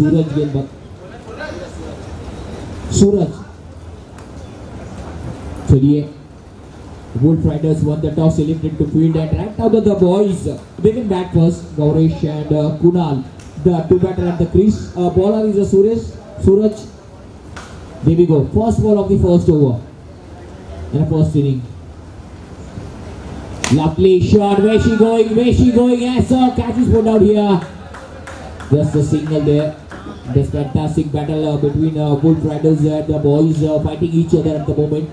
सूरज गेंद सूरज चलिए Wolf Riders won the toss, selected to field, and right now the boys begin bat first. Gaurish and Kunal, the two batter at the crease. Bowler is Suraj. There we go. First ball of the first over in the first inning. Lovely shot. Where she going? Yes, sir. Catch is put out here. Just a single there. This fantastic battle between Wolf Riders and the boys fighting each other at the moment.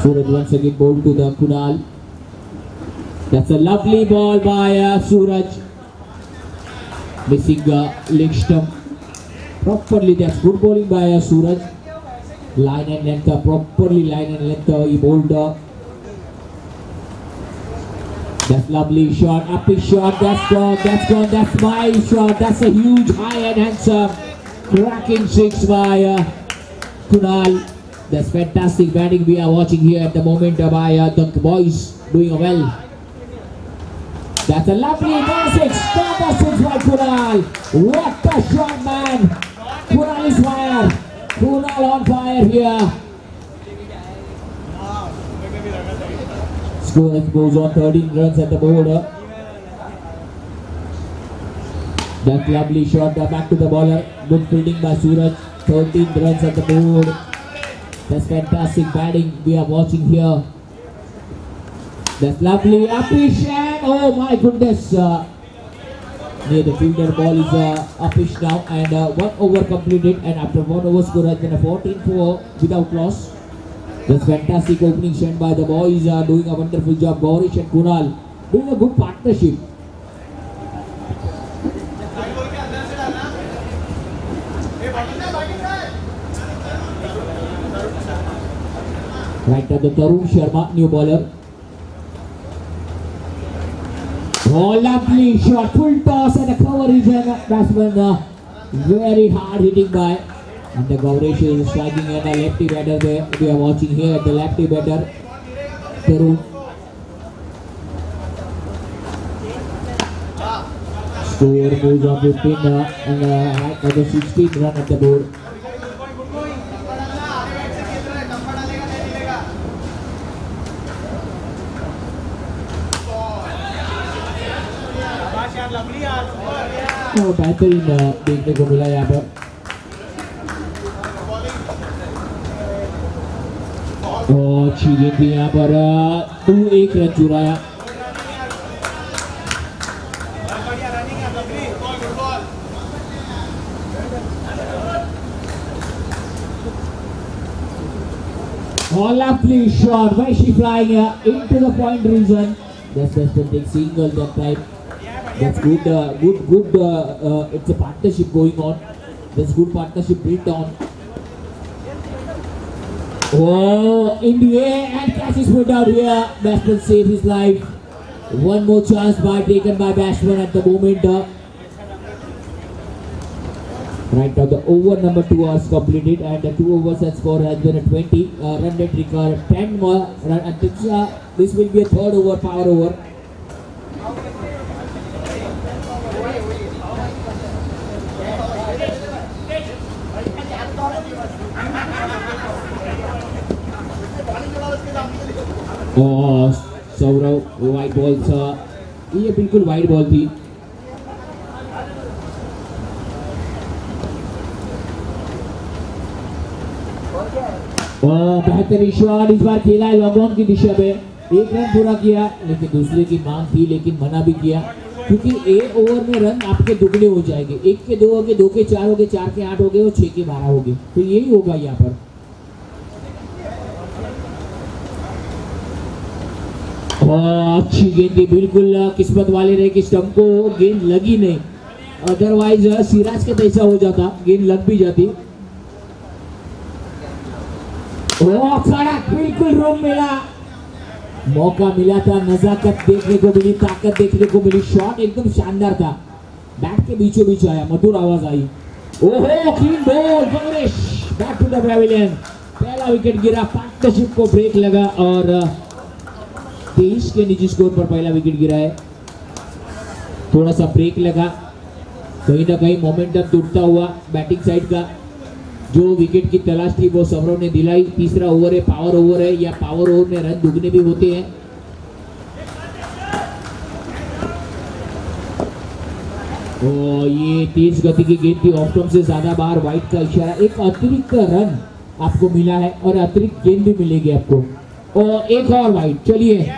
Suraj once again bowled to the Kunal. That's a lovely ball by Suraj. Missing leg stump. Properly, that's good bowling by Suraj. Line and length, properly line and length he bowled. That's lovely shot, uppish shot, that's gone, that's my shot. That's a huge high and handsome cracking six by Kunal. That's fantastic batting we are watching here at the moment by the boys doing well. That's a lovely number six by Kunal. What a shot, man! Kunal is fire. Kunal on fire here. Score goes on 13 runs at the border. That lovely shot back to the bowler. Good fielding by Suraj. 13 runs at the board. That's fantastic batting we are watching here. That's lovely uppish and oh my goodness. Near the fielder ball is uppish now and 1 over completed, and after 1 over score has been a 14-4 without loss. That's fantastic opening shot by the boys doing a wonderful job. Gaurish and Kunal doing a good partnership. Right at the Tarun Sharma, new bowler. Oh, lovely shot, full toss and a cover region. Batsman very hard hitting by. And the Gaurish is striking at a lefty batter there. We are watching here at the lefty batter, Tarun. Score moves on 15 and right at the 16th run at the board. बेहतरीन देखने को मिला यहाँ पर. अच्छी गेंद भी यहाँ पर 2-1 रन चुराया. Lovely shot. Why she flying into the point region? That's just a big single that time. That's good, it's a partnership going on. That's good partnership built on. Oh, in the air and catch is put out here. Batsman saves his life. One more chance taken by batsman at the moment. Right now the over number 2 was completed and the 2 overs and score has been a 20. Run rate required 10 more run, and this will be a third over, power over. Saurav wide ball था, ये बिल्कुल wide ball थी. बेहतरीन shot इस बार खेला है long on की दिशा में. 1 रन पूरा किया लेकिन दूसरे की मांग थी, लेकिन मना भी किया क्योंकि 1 ओवर में रन आपके दुगने हो जाएंगे. 1 के 2 हो गए, 2 के 4 हो गए, 4 के 8 हो गए और 6 के 12 हो गए. तो यही होगा यहाँ पर. अच्छी गेंद थी, बिल्कुल किस्मत वाले रहे कि स्टंप को गेंद लगी नहीं, अदरवाइज सिराज के जैसा हो जाता, गेंद लग भी जाती. बिल्कुल रूम मिला, मौका मिला था, नजाकत देखने को मिली, ताकत देखने को मिली. शॉट एकदम शानदार था, बैट के बीचों बीच आया, मधुर आवाज आई. ओहो, clean ball, Gaurish back to the pavilion. पहला विकेट गिरा, पार्टनरशिप को ब्रेक लगा और 23 के निजी स्कोर पर पहला विकेट गिरा है. थोड़ा सा ब्रेक लगा, कहीं ना कहीं मोमेंटम टूटता हुआ बैटिंग साइड का। जो विकेट की तलाश थी वो सवरों ने दिलाई। तीसरा ओवर है, पावर ओवर है, या पावर ओवर में रन दुगने भी होते हैं। और ये तेज गति की गेंद थी, ऑफ स्टंप से ज्यादा बाहर, वाइड का इशारा। एक अतिरिक्त रन आपको मिला है और अतिरिक्त गेंद भी मिलेगी आपको। और एक और वाइड। चलिए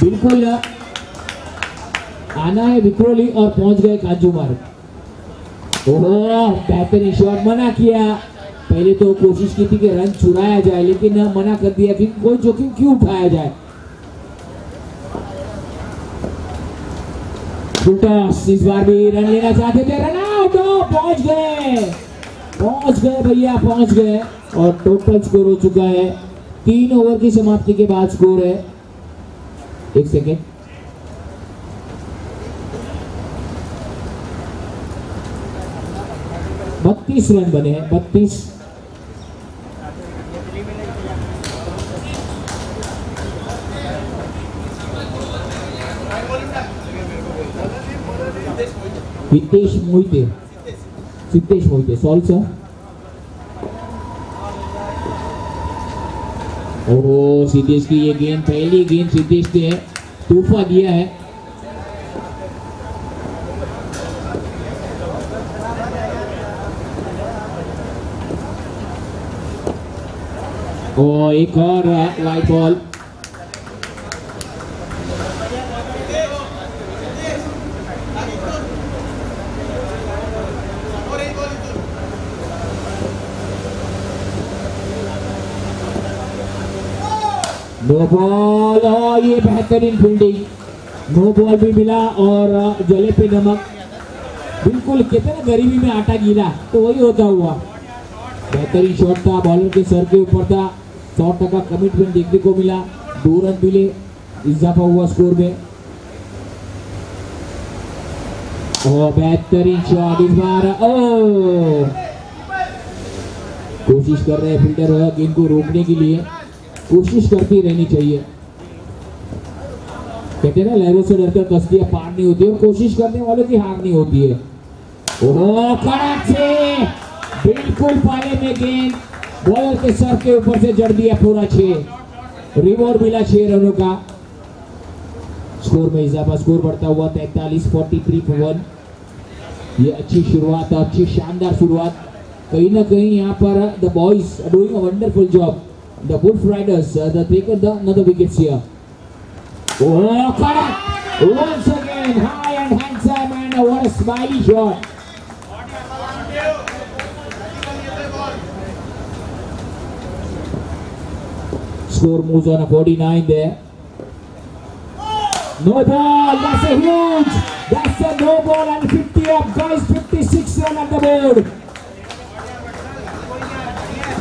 बिल्कुल आना है विक्रोली और पहुंच गए काजू मार्ग। ओह बेहतरीन शॉट, मना किया। पहले तो कोशिश की थी कि रन चुराया जाए, लेकिन मना कर दिया कि कोई जोखिम क्यों उठाया जाए। टॉस, इस बार भी रन लेना चाहते थे, रन आउट। पहुंच गए भैया, पहुंच गए। और टोटल स्कोर हो चुका है 3 ओवर की समाप्ति के बाद स्कोर है, एक सेकेंड, 32 रन बने हैं, 32। Siddhesh Mohite, sorry sir. Oh Siddhesh की ये गेंद, पहली गेंद सिद्धेश ने तोहफा दिया है। और एक और वाइड बॉल। नो बॉल, और ये बेहतरीन फील्डिंग। नो बॉल भी मिला और जले पे नमक। बिल्कुल कहते ना गरीबी में आटा गीला, तो वही होता हुआ। बेहतरीन शॉट था, बॉलर के सर के ऊपर था। 100% कमिटमेंट देखने को मिला। 2 रन मिले, इजाफा हुआ स्कोर में। और बेहतरीन शॉट इस बार। कोशिश कर रहे हैं फील्डर गेंद को रोकने के लिए, कोशिश करती रहनी चाहिए। कहते हैं ना लहरों से डरकर कश्तियां पार नहीं होती, और कोशिश करने वालों की हार नहीं होती है। ओह कड़क से बिल्कुल पाले में गेंद बॉलर के सर के ऊपर से जड़ दिया पूरा 6। रिवॉर्ड मिला 6 रनों का। स्कोर में इजाफा, स्कोर बढ़ता हुआ 43-43 पर 1। ये अच्छी शुरुआत, अच्छी शानदार शुरुआत। कहीं ना कहीं यहाँ पर the boys are doing a wonderful job. The Wolf Riders, they take another wickets here. Oh, correct! Once again, high and handsome, and what a smiley shot. Score moves on a 49 there. No ball, that's a huge! That's a no ball and 50 up, guys, 56 run at the board.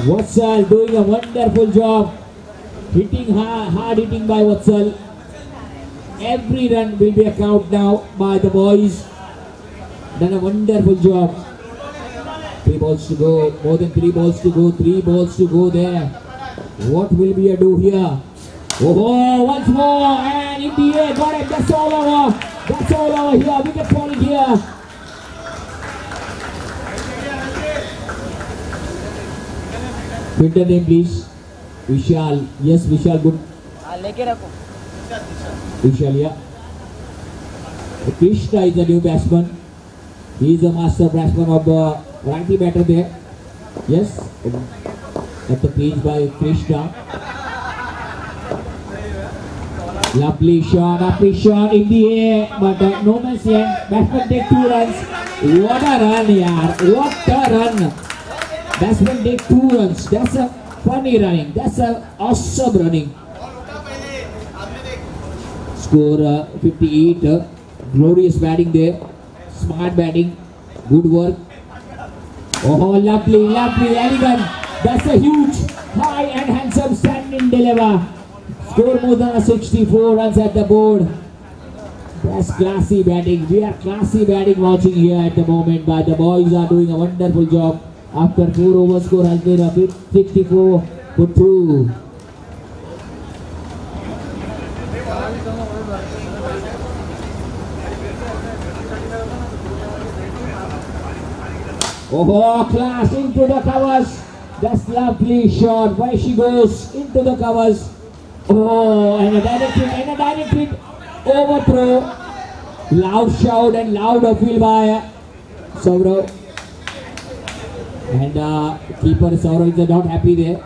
Vatsal doing a wonderful job, hitting hard hitting by Vatsal. Every run will be a count now by the boys. Done a wonderful job. 3 balls to go, more than 3 balls to go, 3 balls to go there. What will we do here? Oh, once more, and in the air, got it. That's all over. That's all over here. Wicket falling here. Fielder name please. Vishal. Yes, Vishal. Good. लेके रखो. Vishal, yeah. Krishna is the new batsman. He is the master batsman of the righty batter there. Yes. At the crease by Krishna. Lovely shot in the air, but no man's land. Batsman take 2 runs. What a run, yaar! What a run! Batsman take 2 runs. That's a funny running. That's a awesome running. Score 58. Glorious batting there. Smart batting. Good work. Oh, lovely, elegant. That's a huge, high and handsome standing deliver. Score more than 64 runs at the board. That's classy batting. We are classy batting watching here at the moment. But the boys are doing a wonderful job. After 4 overs, score has been a 64 for 2. Oh, class into the covers. That's lovely shot. Why she goes into the covers. Oh, and a direct hit. Overthrow. Loud shout and loud appeal by Saurav. And keeper Saurav is not happy there.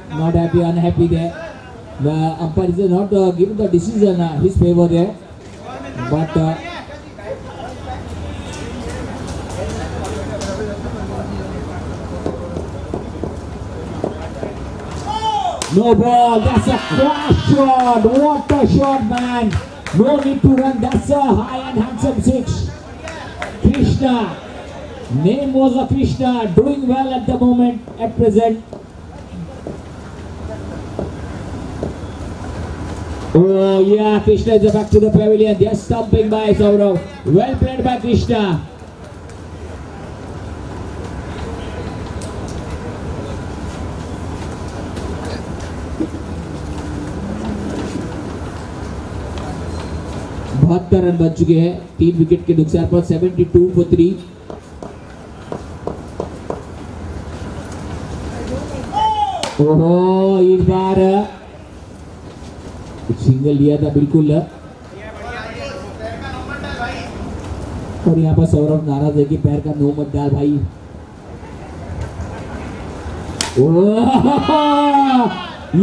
Not happy, unhappy there. The umpire is not giving the decision his favor there. But no ball, that's a crash shot. What a shot, man. No need to run, that's a high and handsome six. Krishna, name was a Krishna, doing well at the moment, at present. Oh yeah, Krishna is back to the pavilion. They are stumping by Saurav. Well played by Krishna. बहत्तर run बच चुके हैं 3 wicket के नुकसान पर 72 for 3. ओहो इस बार single लिया था बिल्कुल. और यहाँ पर सौरभ नाराज है कि पैर का नो मत डाल भाई.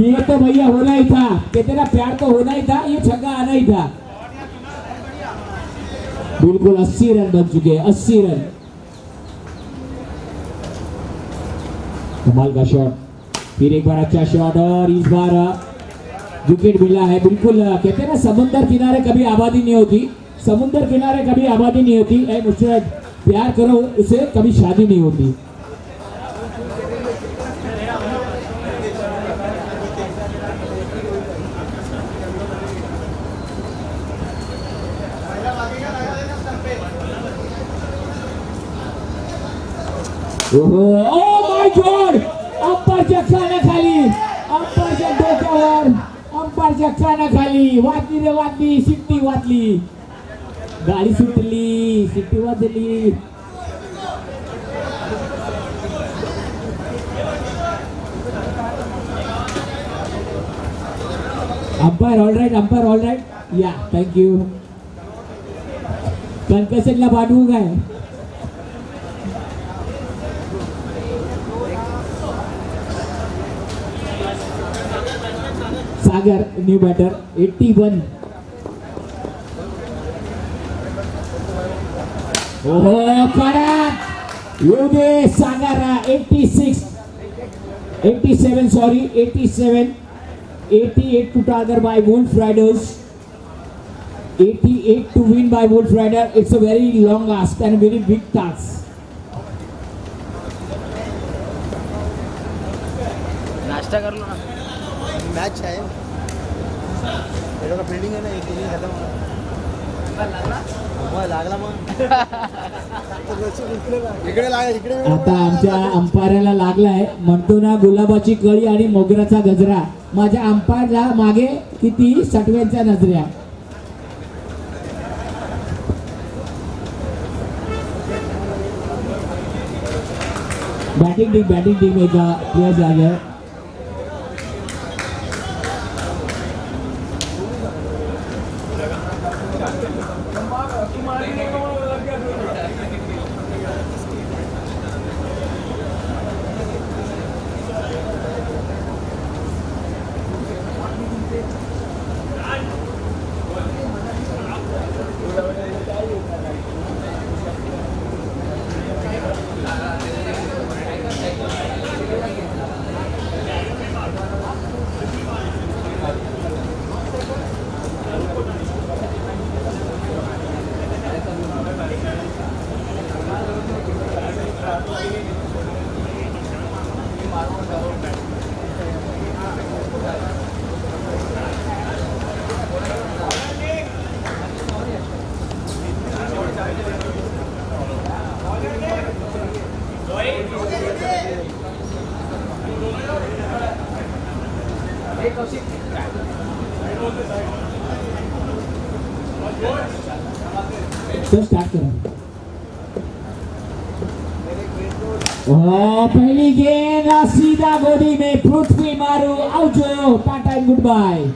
ये तो भैया होना ही था कि तेरा प्यार तो होना ही था. ये छक्का आना ही था. बिल्कुल 80 रन बन चुके हैं. 80 रन. कमाल का शॉट. फिर एक बार अच्छा शॉट और इस बार विकेट मिला है. बिल्कुल कहते हैं ना समुद्र किनारे कभी आबादी नहीं होती. समुद्र किनारे कभी आबादी नहीं होती. मुझसे प्यार करो उसे कभी शादी नहीं होती. Oh my God! अंपायर चक्का ना खाली. अंपायर चक्का डोक्यावर. अंपायर चक्का ना खाली. वाटली रे वाटली. शिट्टी वाटली. गाडी सुटली. शिट्टी वाजली. Umpire all right. Umpire all right. या थँक यू. कन्कशनला पाठवू काय. Sagar, new batter, 81. Oh, correct! Yogesh Sagar, 86. 87, sorry, 87. 88 to target by Wolf Riders. 88 to win by Wolf Rider. It's a very long ask and a very big task. नाश्ता कर लो ना. Match है fielding है ना. एक दिन खत्म लागला मग इकडे लाग इकडे. आता आमच्या अंपायरला लागलाय. म्हणतो ना गुलाबाची कळी आणि मोगऱ्याचा गजरा. माझ्या अंपायरला मागे किती सटव्यांच्या नजऱ्या. बैटिंग टीम एक प्लेयर्स आ गए. सर स्टार्ट करो. पहली गेंद सीधा गोदी में पृथ्वी मारू आउट जो टाटा एंड गुड बाय।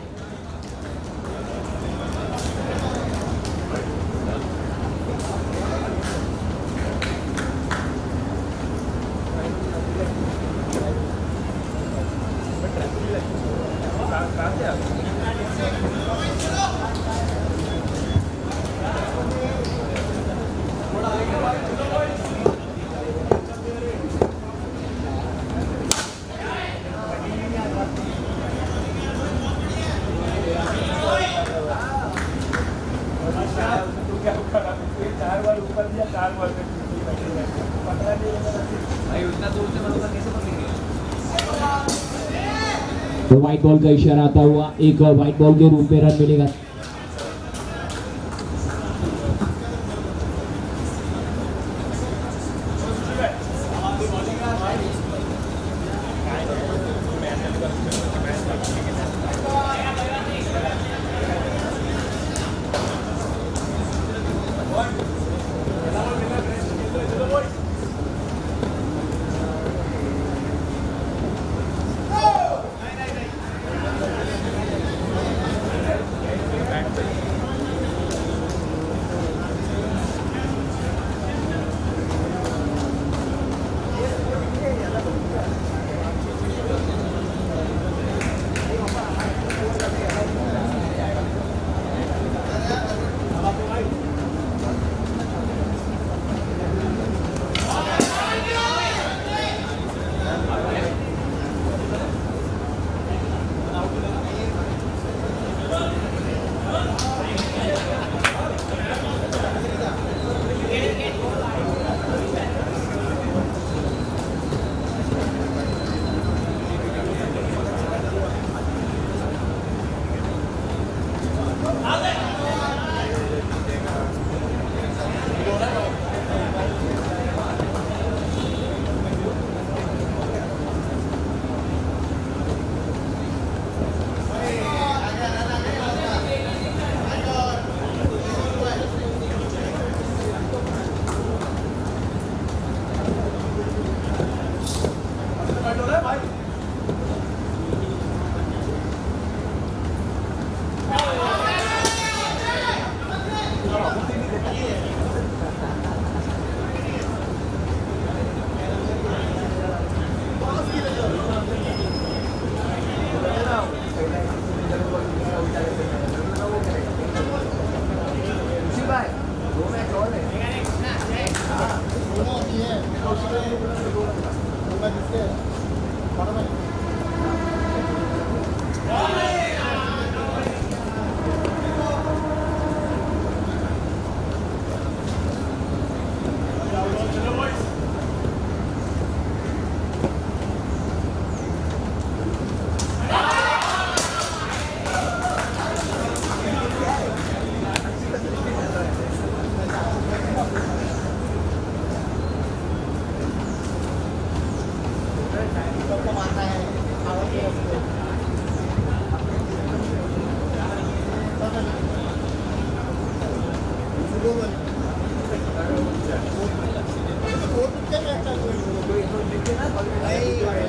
तो व्हाइट बॉल का इशारा आता हुआ एक व्हाइट बॉल के रूप में रन मिलेगा।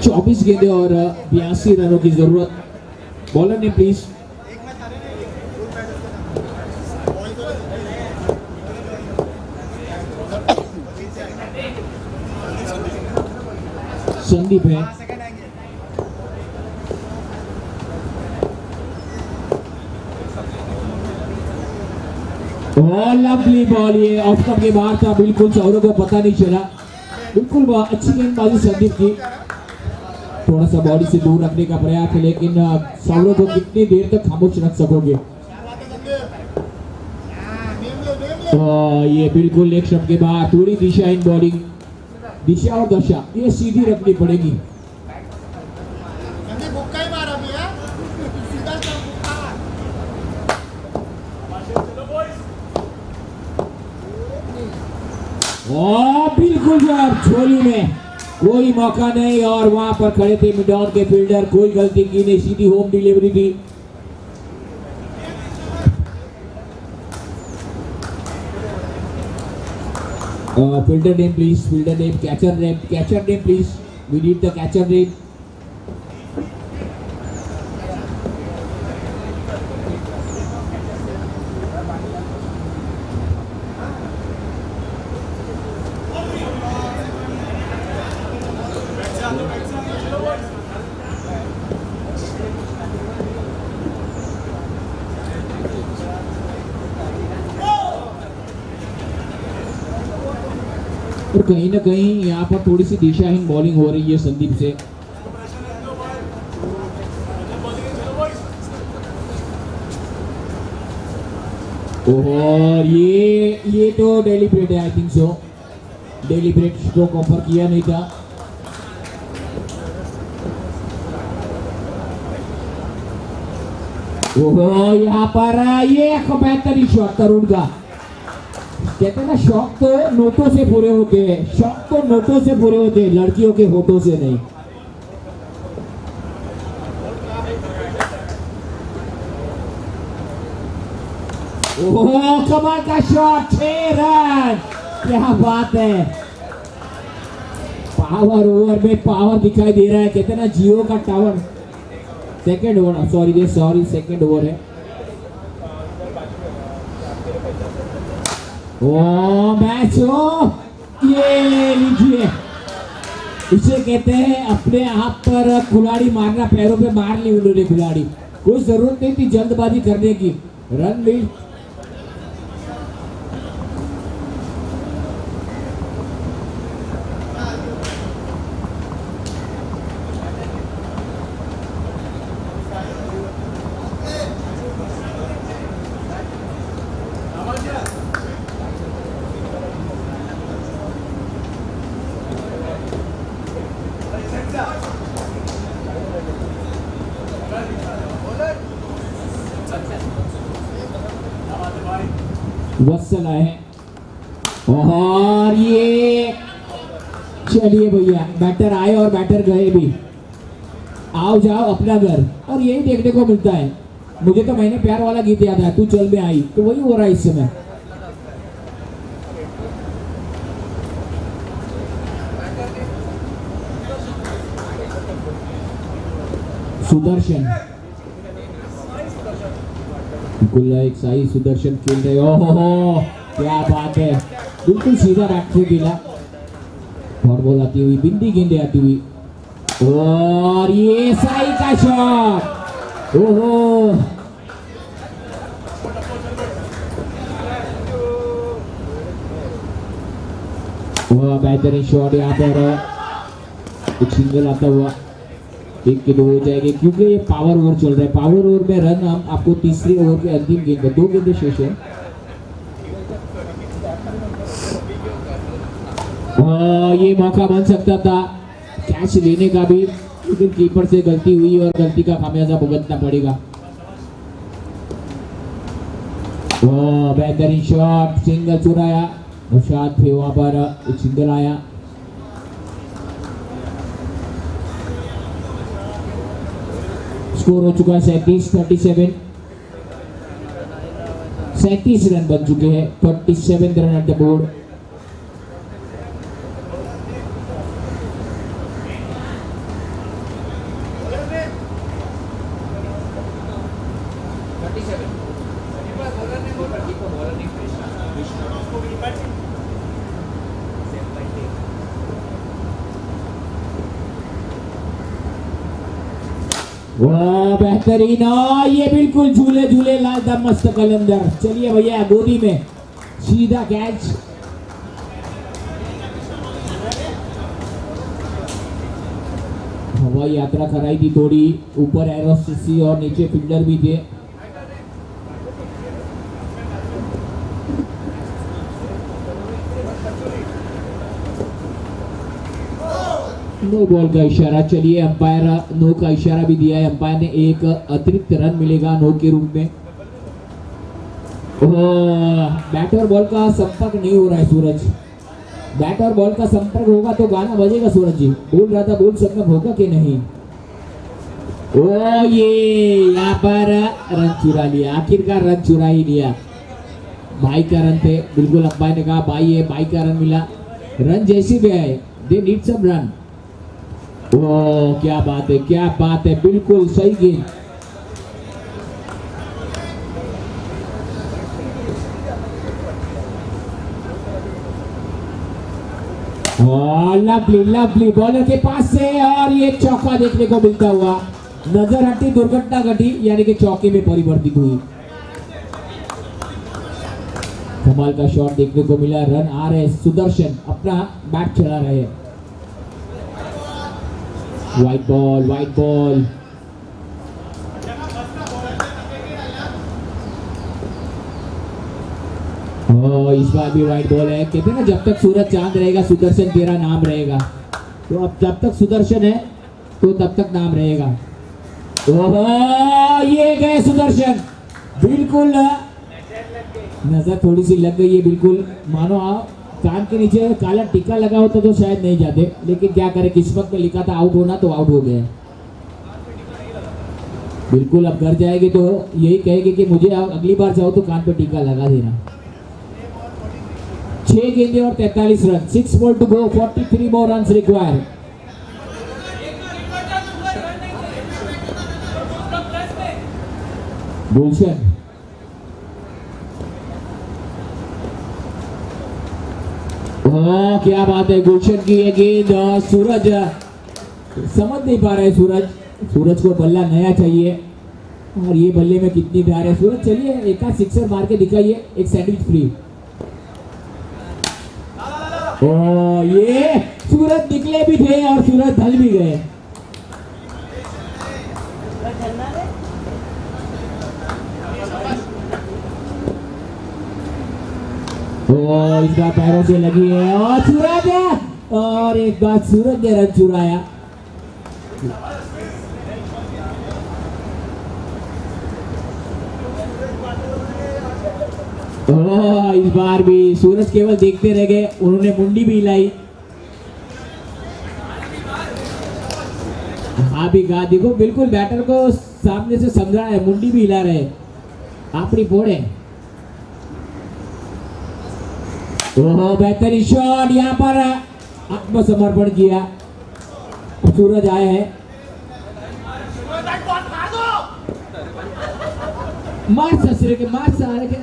चौबीस गेंदे और 82 रनों की जरूरत। बॉलर ने प्लीज संदीप है। लवली बॉल, ये ऑफ स्टंप के बाहर था, बिल्कुल सौरव को पता नहीं चला। बिल्कुल अच्छी गेंदबाजी संदीप की, थोड़ा सा बॉडी से दूर रखने का प्रयास है, लेकिन सौरव को कितनी देर तक खामोश रख सकोगे। ये बिल्कुल लेग स्टंप के बाहर, थोड़ी दिशा इन बॉडी, दिशा और दशा ये सीधी रखनी पड़ेगी। बिल्कुल झोली में कोई मौका नहीं, और वहां पर खड़े थे मिडॉन के फील्डर, कोई गलती की नहीं, सीधी होम डिलीवरी थी। Fielder name please, fielder name, catcher name please. We need the catcher name. और कहीं ना कहीं यहाँ पर थोड़ी सी दिशाहीन बॉलिंग हो रही है संदीप से। और ये तो डेलीब्रेट है, I think so. Deliberate stroke offer किया नहीं था। ओहो, यहाँ पर ये एक बेहतरीन शॉट तरुण का। कहते हैं ना, शौक तो नोटों से पूरे होते हैं, शौक तो नोटों से पूरे होते हैं, लड़कियों के होठों से नहीं। ओह, कमाल का शॉट, 6 रन, क्या बात है। पावर ओवर में पावर दिखाई दे रहा है। कहते हैं ना, जियो का tower. Second over, sorry second over है। ओ मैच हो, ये लीजिए, इसे कहते हैं अपने आप पर खिलाड़ी मारना, पैरों पे मार ली उन्होंने खिलाड़ी। कोई जरूरत नहीं थी जल्दबाजी करने की। रन भी वत्सल है। और ये चलिए भैया, बैटर आए और बैटर गए भी। आओ जाओ अपना घर, और यही देखने को मिलता है। मुझे तो मैंने प्यार वाला गीत याद है, तू चल में आई, तो वही हो रहा है इस समय। सुदर्शन, बिल्कुल एक सही सुदर्शन खेल रहे। ओहो, क्या बात है, बिल्कुल सीधा बैट से खेला। और बॉल आती हुई, बिंदी गेंदे आती हुई, और ये सही का शॉट। ओहो, वह बेहतरीन शॉट। यहाँ पर एक सिंगल आता हुआ, 1 के 2 हो जाएंगे, क्योंकि ये पावर ओवर चल रहा है। पावर ओवर में रन हम आपको तीसरे ओवर के अंतिम गेंद में 2 गेंदें शेष है। ये मौका बन सकता था कैच लेने का भी, लेकिन कीपर से गलती हुई और गलती का खामियाजा भुगतना पड़ेगा। बेहतरीन शॉट, सिंगल चुराया और शायद फिर वहां पर एक सिंगल आया। स्कोर हो चुका है 37 37 रन बन चुके हैं। 37 रन एट द बोर्ड। वाह बेहतरीन, ये बिल्कुल झूले झूले लाल दम मस्त कलंदर। चलिए भैया, गोदी में सीधा कैच। हवाई यात्रा कराई थी थोड़ी, ऊपर एरोस्टेसी और नीचे फील्डर भी थे। नो बॉल का इशारा। चलिए, अंपायर नो का इशारा भी दिया है अंपायर ने। एक अतिरिक्त रन मिलेगा नो के रूप में। बैट और बॉल का संपर्क नहीं हो रहा है सूरज। बैट और बॉल का संपर्क होगा तो गाना बजेगा सूरज जी। बोल रहा था, बोल संगम होगा कि नहीं। ये यहाँ पर रन चुरा लिया, आखिरकार रन चुरा ही लिया। भाई का रन थे, बिल्कुल अंपायर ने कहा भाई ये भाई का रन मिला, रन जैसी भी है, दे नीड सम रन। ओ क्या बात है, बिल्कुल सही गेंद। लवली बॉलर के पास से, और ये चौका देखने को मिलता हुआ, नजर हटी, दुर्घटना घटी, यानी कि चौके में परिवर्तित हुई। कमाल का शॉट देखने को मिला, रन आ रहे, सुदर्शन अपना बैट चला रहे हैं। वाइट बॉल इस बार भी वाइट बॉल है। कहते हैं ना जब तक सूरज चांद रहेगा सुदर्शन तेरा नाम रहेगा, तो अब जब तक सुदर्शन है तो तब तक नाम रहेगा। ये गए सुदर्शन, बिल्कुल नजर थोड़ी सी लग गई है, बिल्कुल मानो आप कान के नीचे काला टीका लगा होता तो शायद नहीं जाते, लेकिन क्या करें, किस्मत में लिखा था आउट होना तो आउट हो गए। बिल्कुल अब घर जाएंगे तो यही कहेंगे कि मुझे अगली बार चाहो तो कान पे टीका लगा देना। 6 गेंदें और 43 रन, 6 ball to go, 43 more runs required। Gulshan क्या बात है, गुलशन की ये गेंद, और सूरज समझ नहीं पा रहे, सूरज को बल्ला नया चाहिए, और ये बल्ले में कितनी प्यार है। सूरज चलिए एक आध सिक्सर मार के दिखाइए, एक सैंडविच फ्री। ये सूरज निकले भी थे और सूरज ढल भी गए। इस बार पैरों से लगी है, और सूरज है, और एक बार सूरज ने रन चुराया। इस बार भी सूरज केवल देखते रह गए, उन्होंने मुंडी भी हिलाई। हाँ भी कहा, देखो बिल्कुल बैटर को सामने से समझा है, मुंडी भी हिला रहे, आपड़ी पोड़े। बेहतरीन शॉट, यहाँ पर आत्मसमर्पण किया, सूरज आए हैं, मार ससुरे के, मार सारे के।